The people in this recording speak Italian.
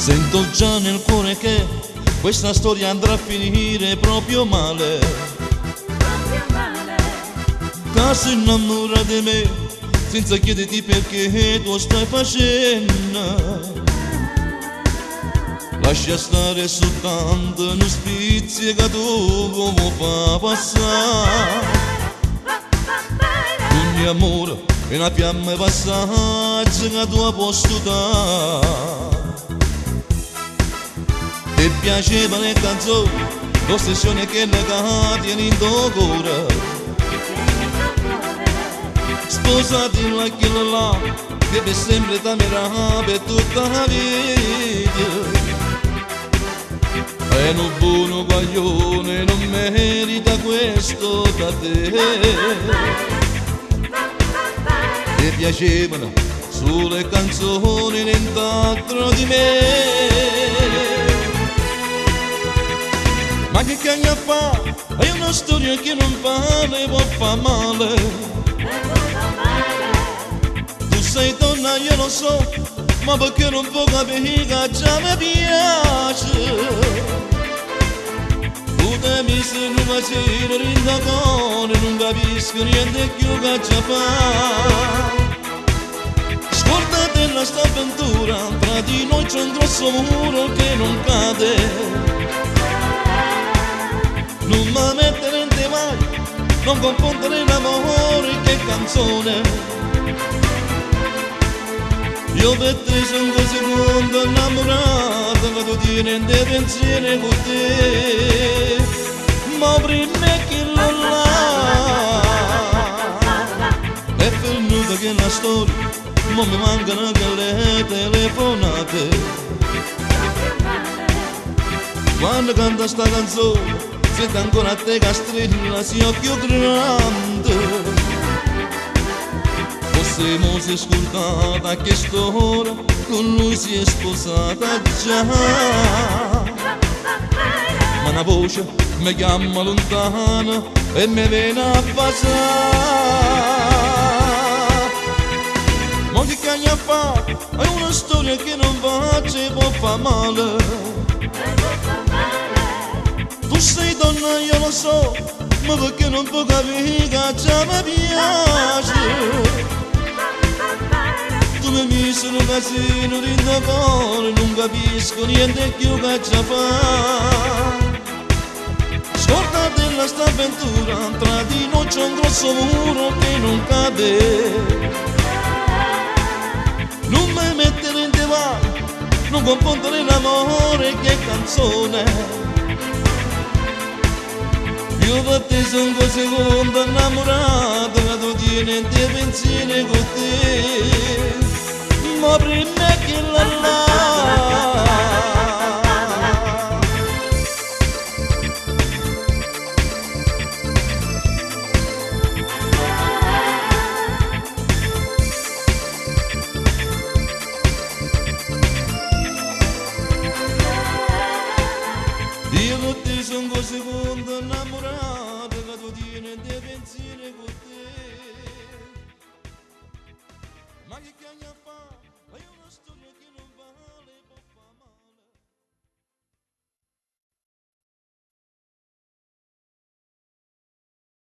Sento già nel cuore che questa storia andrà a finire proprio male. Casi innamora di me senza chiederti perché tu stai facendo. Lascia stare soltanto un spizio che tu come fa passare. Ogni amore è una fiamma di passaggio che tu hai posto dare. Ti piaceva le canzoni, l'ossessione che le tieni in tuo cuore. Sposati la chilla là, che per sempre t'amerà per tutta la vita. E un buono guaglione non merita questo da te. Ti piacevano sulle canzoni nient'altro di me. Ma che cagna fa? È una storia che non vale, può fa male. Tu sei donna, io lo so, ma perché non può capire che già mi piace. Tu te mi sei un macino rindacone, non capisco niente più che già fa. Scordate la sta avventura, tra di noi c'è un grosso muro che non cade. Non mi mettere in te mai, non confondere l'amore che canzone. Io per te sono 2 secondi innamorato, che tu tieni in te pensieri con te. Ma prima che là è venuta che la storia, ma mi mancano che le telefonate. Quando canta sta canzone sento ancora a te che strilla si occhio grande. Possiamo si ascoltata a quest'ora, con lui si è sposata già. Ma una voce mi chiama lontana e mi viene a passare. Ma che cagna fa? È una storia che non va, ci può fa male. Tu sei donna, io lo so, ma perché non può capire che già mi piace. Tu mi misi un casino dentro cuore, non capisco niente più che già fa. Scordate la sta avventura, tra di noi c'è un grosso muro che non cade. Non mi mettere in te vai, non confondere l'amore che canzone. Io per te sono 2 secondi innamorato, che tu tieni in te pensieri con te. Ma prima che là io per te sono 2 secondi innamorato, che tu tieni in te pensieri con te. Ma che cagna